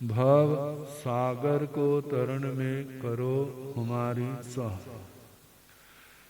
भव सागर को तरण में करो हमारी सहाय।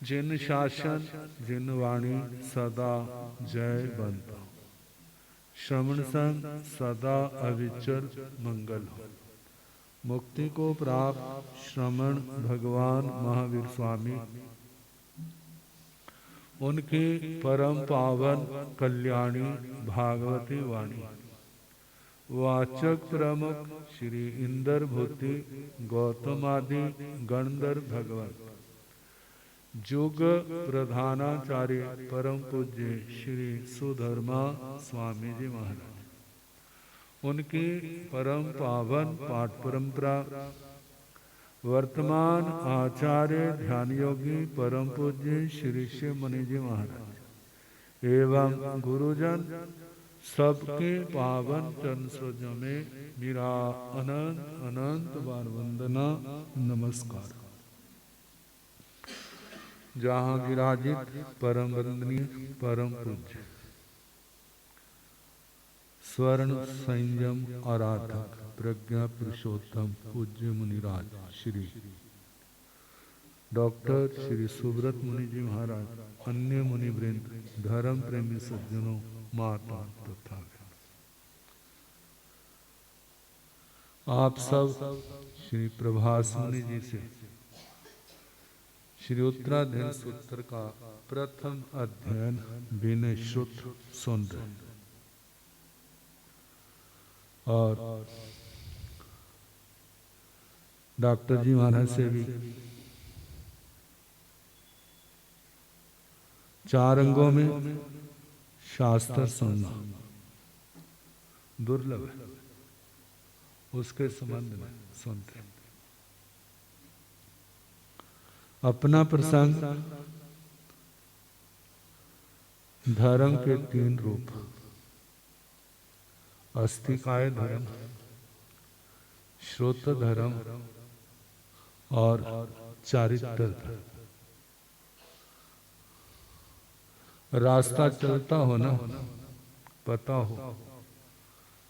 जिन शासन जिन वाणी सदा जय बनता। श्रवण संग सदा अविचल मंगल हो। मुक्ति को प्राप्त श्रमण भगवान महावीर स्वामी, उनकी परम पावन कल्याणी भागवती वाणी, वाचक प्रमुख श्री इंद्र भूति गौतमादि गणधर भगवान, जुग प्रधानाचार्य परम पूज्य श्री सुधर्मा स्वामी जी महाराज, उनकी परम पावन पाठ परंपरा, वर्तमान आचार्य ध्यान योगी परम पूज्य श्री शिव मुनि जी महाराज एवं गुरुजन सबके पावन चरण सरोजों में मेरा अनंत अनंत बार वंदना नमस्कार। जहाँ विराजित परम वंदनीय परम पूज्य स्वर्ण संयम आराधक प्रज्ञा पुरुषोत्तम पूज्य मुनिराज श्री डॉक्टर श्री सुब्रत मुनि जी महाराज, अन्य मुनि वृंद, धर्म प्रेमी सज्जनों, माता तथा आप सब श्री प्रभास मुनि जी से श्री उत्तराधीन सूत्र का प्रथम अध्ययन विनय श्रुत सुन रहे और डॉक्टर जी महाराज से भी चार अंगों में शास्त्र सुनना दुर्लभ है, उसके संबंध में सुनते हैं। अपना प्रसंग धर्म के तीन रूप, अस्तिकाय धर्म, श्रोत धर्म और चारित्र धर्म। रास्ता चलता हो ना, पता हो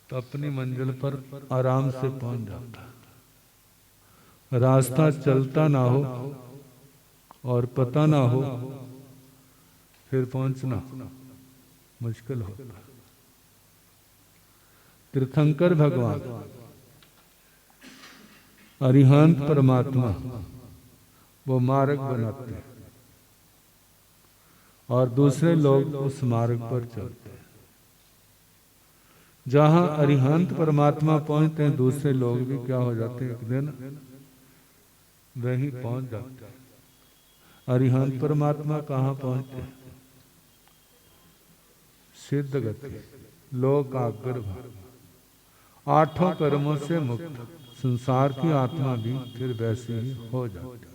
तो अपनी मंजिल पर आराम से पहुंच जाता है। रास्ता चलता ना हो और पता ना हो फिर पहुंचना मुश्किल होता है। तीर्थंकर भगवान अरिहंत परमात्मा वो मार्ग बनाते हैं और दूसरे लोग उस मार्ग पर चलते हैं। जहां अरिहंत परमात्मा पहुंचते हैं, दूसरे लोग भी क्या हो जाते हैं, एक दिन वहीं पहुंच जाते हैं। अरिहंत परमात्मा कहाँ पहुंचते हैं? सिद्ध गति, लोकाग्र भाव, आठों कर्मों से मुक्त संसार की आत्मा भी फिर वैसी ही हो जाती है।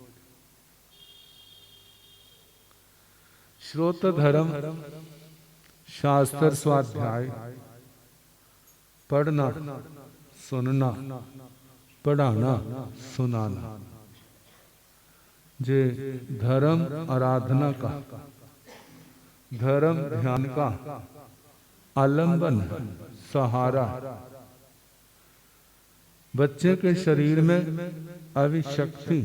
श्रोत धर्म शास्त्र स्वाध्याय, पढ़ना सुनना पढ़ाना सुनाना, जे धर्म आराधना का, धर्म ध्यान का आलंबन सहारा। बच्चे के शरीर में अभी शक्ति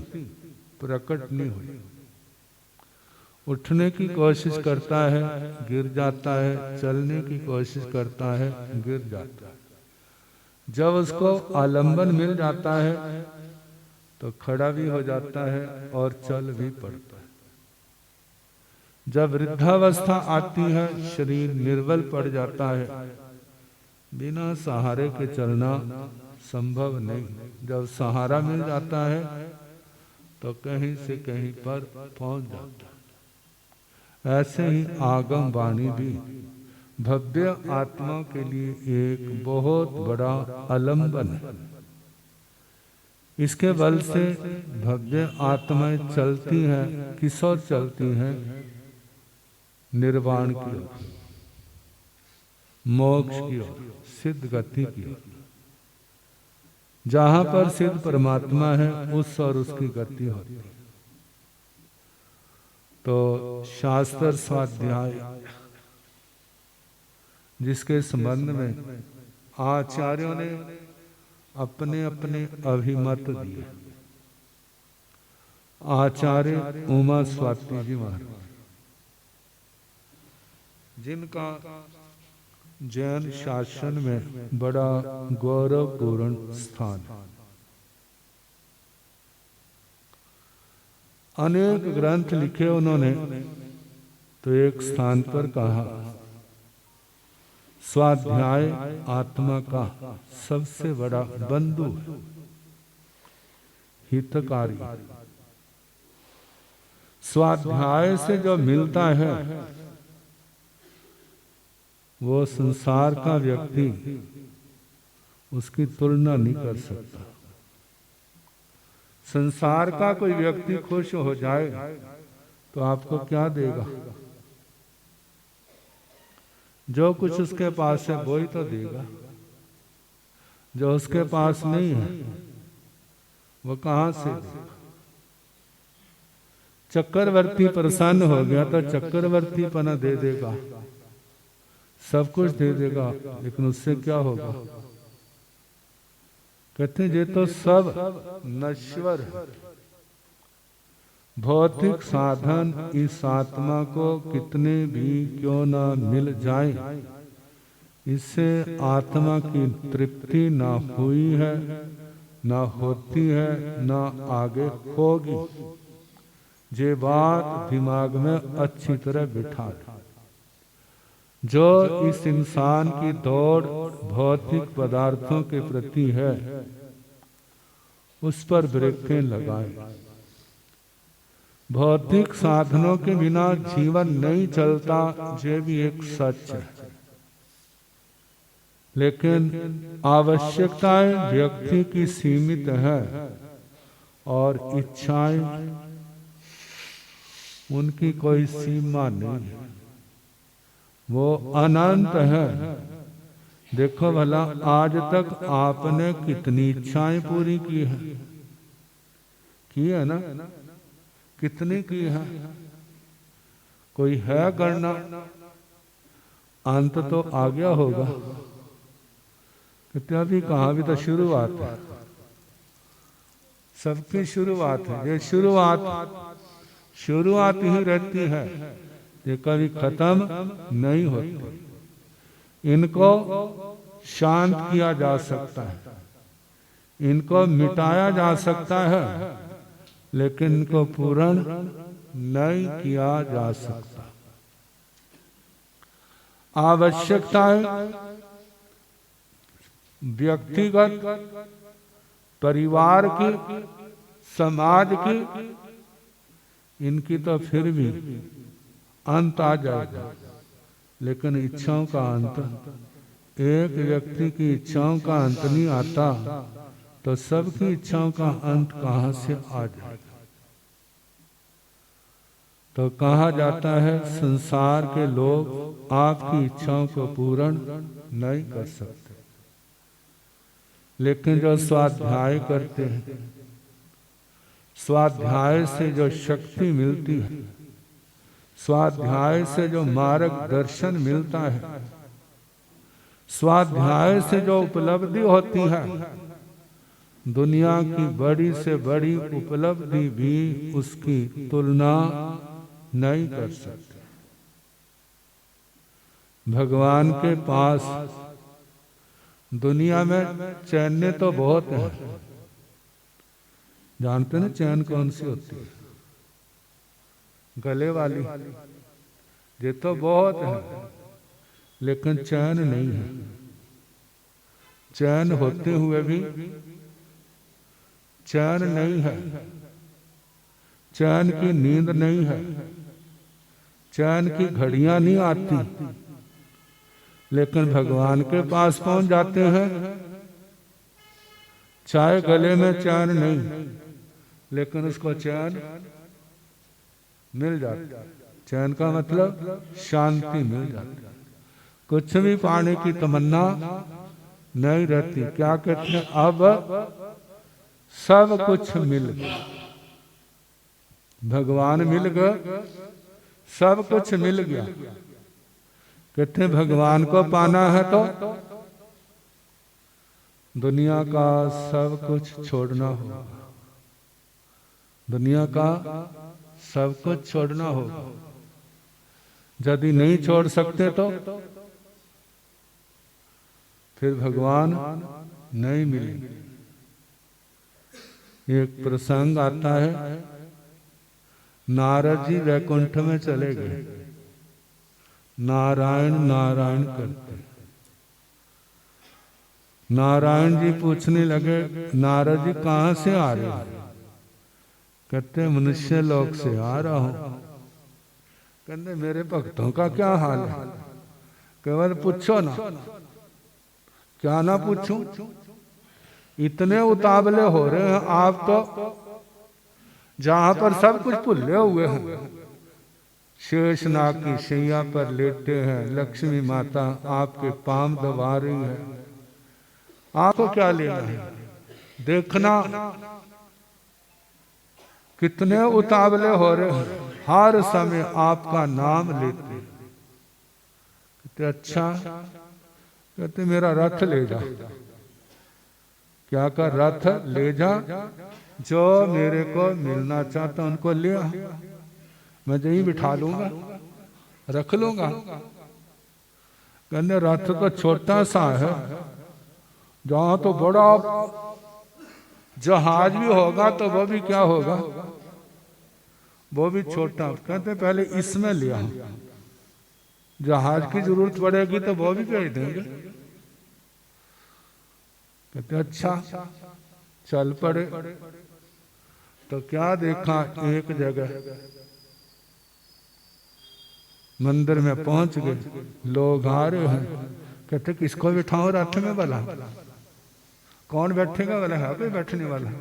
प्रकट नहीं हुई, उठने की कोशिश करता है गिर जाता है, चलने की कोशिश करता है गिर जाता है। जब उसको आलंबन मिल जाता है तो खड़ा भी हो जाता है और चल भी पड़ता है। जब वृद्धावस्था आती है, शरीर निर्बल पड़ जाता है, बिना सहारे के चलना संभव नहीं। जब सहारा मिल जाता है तो कहीं से कहीं पर पहुंच जाता है। ऐसे ही आगम वाणी भी भव्य आत्मा के लिए एक बहुत बड़ा आलंबन है। इसके बल से भव्य आत्माएं चलती हैं, किस ओर चलती हैं? निर्वाण की ओर, मोक्ष की ओर, सिद्ध गति की ओर। जहां पर सिद्ध परमात्मा है उस और उसकी गति होती है। तो शास्त्र स्वाध्याय जिसके संबंध में आचार्यों ने अपने अपने अभिमत दिए। आचार्य उमा स्वाति जी महाराज, जिनका जैन शासन में बड़ा गौरवपूर्ण स्थान, अनेक ग्रंथ लिखे उन्होंने। तो एक स्थान पर कहा, स्वाध्याय आत्मा का सबसे बड़ा बंधु, हितकारी। स्वाध्याय से जो मिलता है वो संसार का व्यक्ति उसकी तुलना नहीं कर सकता। संसार का कोई व्यक्ति खुश हो जाए तो आपको क्या देगा? जो कुछ उसके पास है वो ही तो देगा। जो उसके पास नहीं है वो कहां से देगा? चक्रवर्ती प्रसन्न हो गया तो चक्रवर्ती पना दे देगा, सब कुछ दे देगा, लेकिन उससे क्या होगा? कहते हैं ये तो सब नश्वर है। भौतिक साधन इस आत्मा को कितने भी क्यों ना मिल जाए, इससे आत्मा की तृप्ति ना हुई है, ना होती है, ना आगे होगी। ये बात दिमाग में अच्छी तरह बिठा दे। जो इस इंसान की दौड़ भौतिक पदार्थों के प्रति है उस पर ब्रेकें लगाए। भौतिक साधनों के बिना जीवन नहीं चलता, ये भी एक सच है। लेकिन आवश्यकताएं व्यक्ति की सीमित है और इच्छाएं उनकी कोई सीमा नहीं है, वो अनंत है। देखो भला आज तक आपने कितनी इच्छाएं पूरी की है ना? कितनी की है? कोई है गणना? अंत तो आ गया होगा। कितना भी कहा भी तो शुरुआत है, सबकी शुरुआत है। ये शुरुआत ही रहती है, ये कभी खत्म नहीं होती। इनको शांत किया जा सकता है, इनको मिटाया जा सकता है, लेकिन इनको पूर्ण नहीं किया जा सकता। आवश्यकताएं व्यक्तिगत, परिवार की, समाज की, इनकी तो फिर भी अंत आ जाएगा, लेकिन इच्छाओं का अंत, एक व्यक्ति की इच्छाओं का अंत नहीं आता तो सबकी इच्छाओं का अंत कहां से आ जाएगा? तो कहा जाता है संसार के लोग आपकी इच्छाओं को पूर्ण नहीं कर सकते, लेकिन जो स्वाध्याय करते हैं, स्वाध्याय से जो शक्ति मिलती है, स्वाध्याय से जो मार्गदर्शन मिलता है, स्वाध्याय से जो उपलब्धि होती है, दुनिया की बड़ी से बड़ी उपलब्धि भी उसकी तुलना नहीं कर सकते। भगवान के पास दुनिया में चैन तो बहुत है। जानते ना चैन कौन सी होती है? गले वाली। ये तो बहुत है, लेकिन चैन नहीं है। चैन होते हुए भी चैन नहीं है, चैन की नींद नहीं है, चैन की घड़ियां नहीं आती, लेकिन भगवान के पास पहुंच जाते हैं, चाहे गले में चैन नहीं, लेकिन उसको चैन मिल जाती। चैन का मतलब शांति मिल जाती, कुछ भी पाने की तमन्ना नहीं रहती। क्या कहते हैं? अब सब कुछ मिल गया, भगवान मिल गए, सब कुछ मिल गया। कहते हैं भगवान को पाना है तो दुनिया का सब कुछ छोड़ना होगा, दुनिया का सब कुछ छोड़ना होगा। यदि नहीं छोड़ सकते तो फिर भगवान नहीं मिलेंगे। एक प्रसंग आता है, नारद जी वैकुंठ में चले गए, नारायण नारायण करते। नारायण जी पूछने लगे, नारद जी कहाँ से आ रहे हो? कहते मनुष्य लोक से आ रहा हूं। कहते मेरे भक्तों का क्या हाल है? केवल पूछो ना। क्या ना पूछूं? इतने उतावले हो रहे हैं आप तो, जहां पर सब कुछ भूले हुए हैं। शेषनाग की शैया पर लेटे हैं, लक्ष्मी माता आपके पांव दबा रही है, आपको क्या लेना है? देखना कितने उतावले हो रहे हैं, हर समय आपका नाम लेते। कहते अच्छा, कहते मेरा रथ ले जा। क्या कर? रथ ले जा, जो मेरे को मिलना चाहता उनको ले आ, मैं यहीं बिठा लूंगा, रख लूंगा। कहने रथ तो छोटा सा है, जहां तो बड़ा जहाज भी होगा तो वो भी क्या होगा, वो भी छोटा। कहते पहले इसमें लिया, जहाज की जरूरत पड़ेगी तो वो भी भेज देंगे। कहते अच्छा, चल पड़े। तो क्या देखा, एक जगह मंदिर में पहुंच गए, लोग आ रहे हैं। कहते किसको बिठाओ रथ में? भला कौन बैठेगा? बोला है कोई बैठने वाला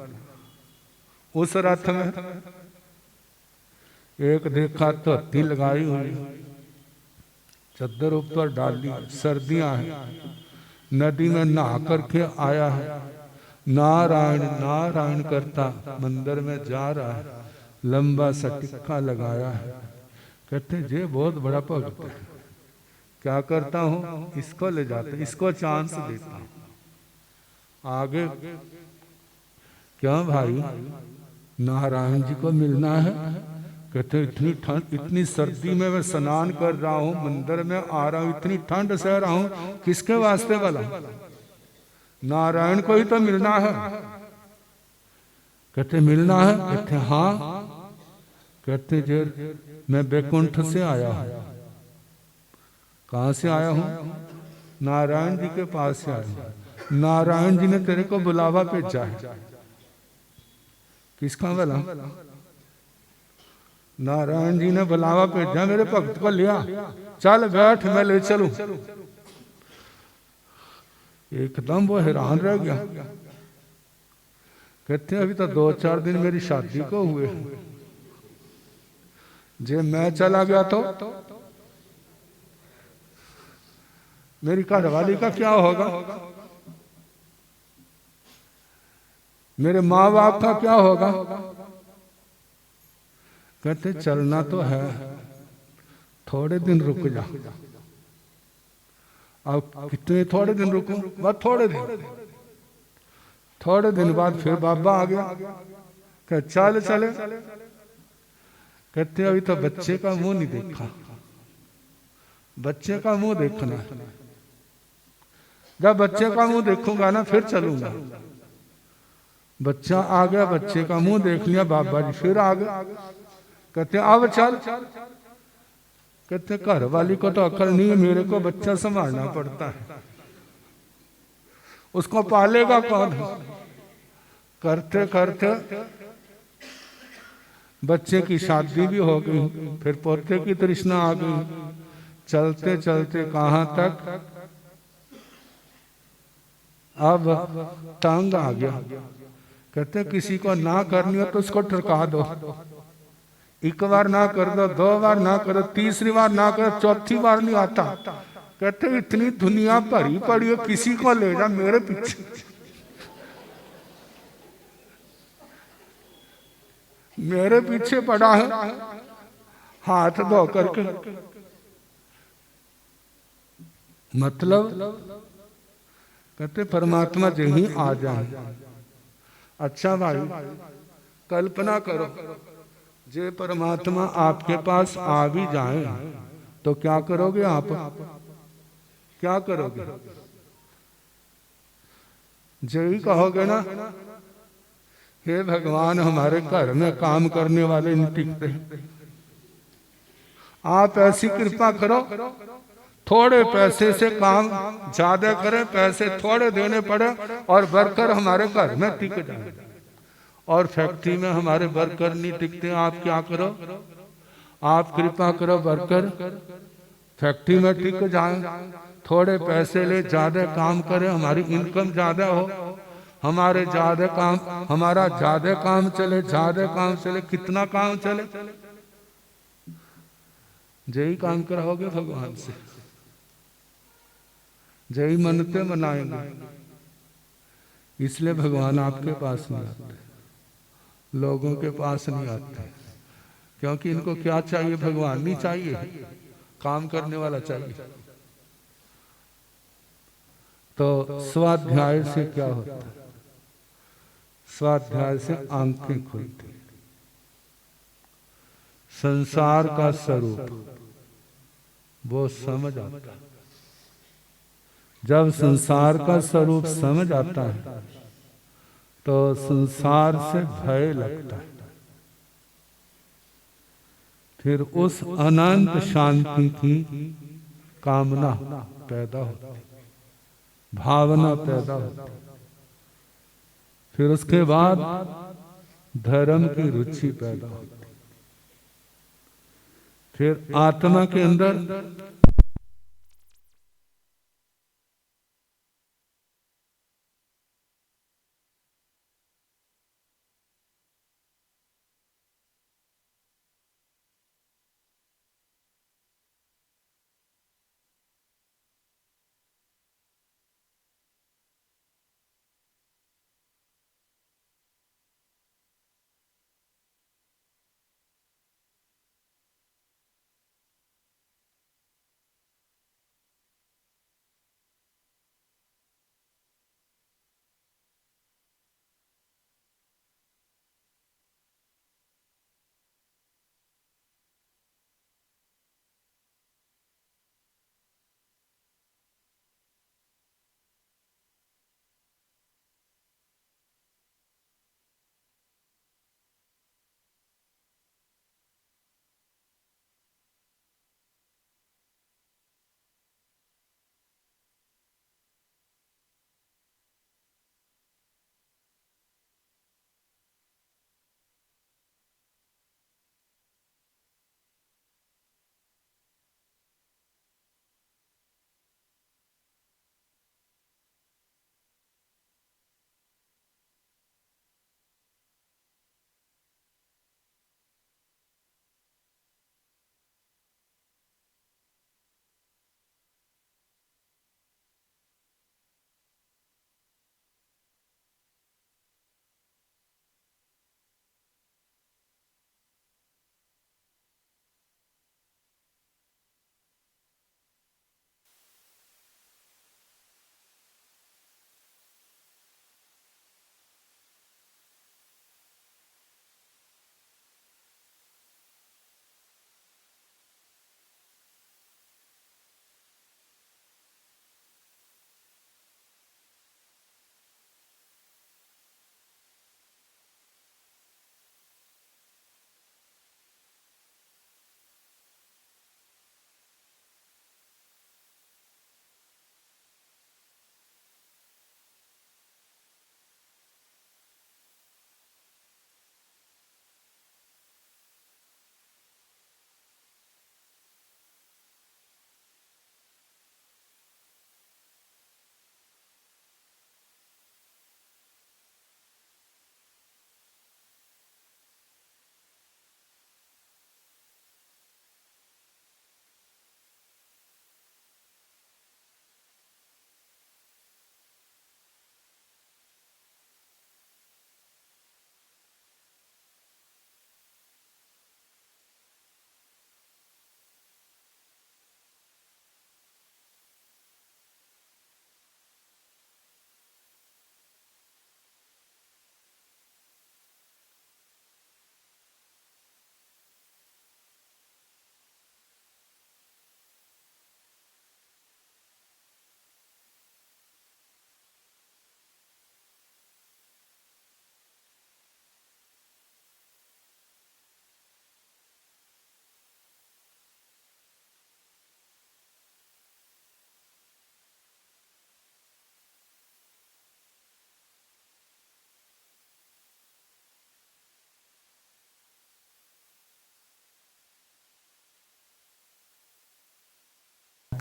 उस रथ में। एक देखा तो धोती लगाई हुई, चद्दर ऊपर डाली, सर्दियां हैं, नदी में नहा करके आया है, नारायण नारायण करता मंदिर में जा रहा है, लंबा सा टिक्का लगाया है। कहते ये बहुत बड़ा भक्त है। क्या करता हूं, इसको ले जाते, इसको चांस देता हूं आगे। क्यों भाई, नारायण जी को मिलना है? कहते इतनी ठंड, इतनी सर्दी में मैं स्नान कर रहा हूँ, मंदिर में आ रहा हूँ, इतनी ठंड सह रहा हूँ, किसके वास्ते? वाला नारायण को ही तो मिलना है। कहते मिलना है? कहते हाँ। कहते जे मैं बैकुंठ से आया हूँ। कहाँ से आया हूँ? नारायण जी के पास से आया हूँ। नारायण जी ने तेरे को बुलावा भेजा है। किसका भला? नारायण जी ने बुलावा भेजा, मेरे भक्त को लिया, चल बैठ मैं ले चलूं। एकदम वो हैरान रह गया। कहते अभी तो 2-4 दिन मेरी शादी को हुए, जे मैं चला गया तो मेरी घरवाली का क्या होगा? मेरे माँ बाप का क्या होगा? कहते चलना तो है, थोड़े दिन रुक जा। अब कितने थोड़े दिन रुकूं? बस थोड़े दिन। थोड़े दिन बाद फिर बाबा आ गया, कहते चल चले। कहते अभी तो बच्चे का मुंह नहीं देखा, बच्चे का मुंह देखना है। जब बच्चे का मुंह देखूंगा ना फिर चलूंगा। बच्चा आ गया, बच्चे का मुंह देख लिया, बाबा जी फिर आ गए। कहते अब चल। कहते घर वाली को तो अकल नहीं है, मेरे को बच्चा संभालना पड़ता है, उसको पालेगा कौन? करते करते बच्चे की शादी भी हो गई, फिर पोते की तृष्णा आ गई। चलते चलते कहां तक, अब तंग आ गया। कहते किसी को ना करनी हो तो उसको टरका दो। एक बार ना कर दो, 2 बार ना करो, तीसरी बार ना करो, चौथी बार नहीं आता। कहते इतनी दुनिया भरी पड़ी है, किसी को ले जा मेरे पीछे। मेरे पीछे पड़ा है, हाथ धो करके। मतलब कहते परमात्मा जी ही आ जाए। अच्छा भाई, कल्पना करो, जे परमात्मा आपके पास आ भी जाए तो क्या करोगे आप? क्या करोगे? यही कहोगे ना, हे भगवान हमारे घर में काम करने वाले नहीं टिकते, आप ऐसी कृपा करो, थोड़े पैसे से काम ज्यादा करें, पैसे थोड़े देने पड़े और वर्कर हमारे घर में टिक जाए। और फैक्ट्री में हमारे वर्कर नहीं टिकते, आप क्या करो? आप कृपा करो वर्कर फैक्ट्री में टिक जाए, थोड़े पैसे ले, ज्यादा काम करें, हमारी इनकम ज्यादा हो, हमारे ज्यादा काम, हमारा ज्यादा काम चले, ज्यादा काम चले, कितना काम चले, यही काम कराओगे भगवान से, यही मन्नतें मनाएंगे। इसलिए भगवान आपके पास नहीं आते, लोगों के पास नहीं आते, क्योंकि इनको क्या चाहिए? भगवान नहीं चाहिए, काम करने वाला चाहिए। तो स्वाध्याय से क्या होता है? स्वाध्याय से आंखें खुलती, संसार का स्वरूप वो समझ आता है। जब संसार का स्वरूप समझ आता है तो संसार से भय लगता है, फिर उस अनंत शांति की कामना पैदा होती, भावना पैदा होती, फिर उसके बाद धर्म की रुचि पैदा होती, फिर आत्मा के अंदर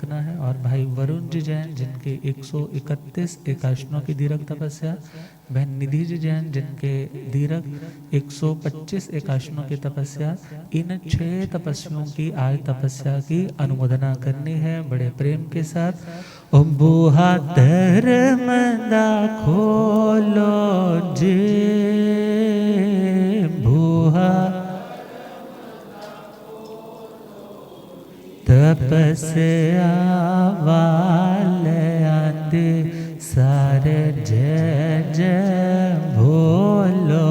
रखना है। और भाई वरुण जी जैन जिनके 131 एकाशनों की दीर्घ तपस्या, बहन निधि जी जैन जिनके दीर्घ 125 एकाशनों की तपस्या, इन 6 तपस्वियों की आज तपस्या की अनुमोदना करनी है बड़े प्रेम के साथ। ओ बुहा धर्मदा खोलो जे, बुहा तपस्या वाले आते सारे जय जय भोलो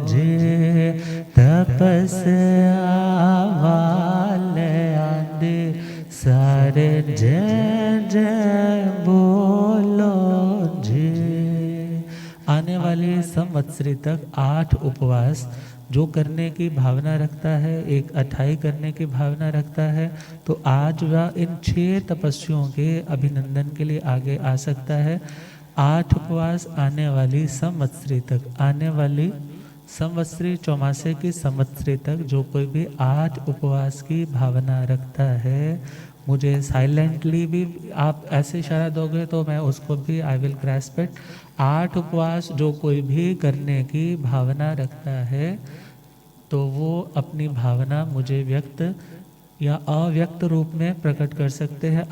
जे, तपस्या वाले आते सारे जय जय बोलो जे। आने वाले संवत्सरी तक 8 उपवास जो करने की भावना रखता है, एक अठाई करने की भावना रखता है, तो आज वह इन 6 तपस्वियों के अभिनंदन के लिए आगे आ सकता है। 8 उपवास आने वाली संवत्सरी तक, आने वाली संवत्सरी चौमासे की संवत्सरी तक जो कोई भी 8 उपवास की भावना रखता है, मुझे साइलेंटली भी आप ऐसे इशारा दोगे तो मैं उसको भी आई विल ग्रैस्प इट। 8 उपवास जो कोई भी करने की भावना रखता है तो वो अपनी भावना मुझे व्यक्त या अव्यक्त रूप में प्रकट कर सकते हैं।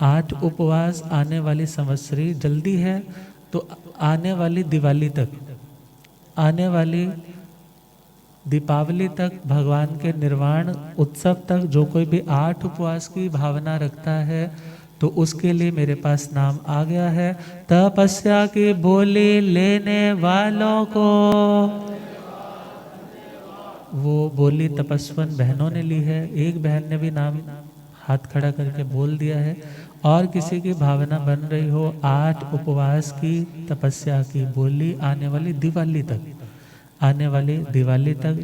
8 उपवास आने वाली संवत्सरी जल्दी है तो आने वाली दिवाली तक, आने वाली दीपावली तक, भगवान के निर्वाण उत्सव तक जो कोई भी 8 उपवास की भावना रखता है तो उसके लिए मेरे पास नाम आ गया है। तपस्या की बोली लेने वालों को, वो बोली तपस्वन बहनों ने ली है। एक बहन ने भी नाम हाथ खड़ा करके बोल दिया है। और किसी की भावना बन रही हो 8 उपवास की तपस्या की बोली आने वाली दिवाली तक, आने वाली दिवाली तक,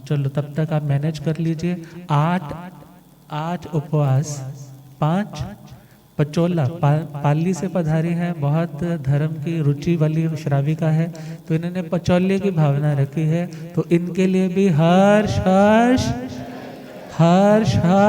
चलो तब तक आप मैनेज कर लीजिए। 8 उपवास, 5 पचोला पाली से पधारी है, बहुत धर्म की रुचि वाली श्राविका है, तो इन्होंने पचौले की भावना रखी है, तो इनके लिए भी हर्ष हर्ष हर्ष हर्ष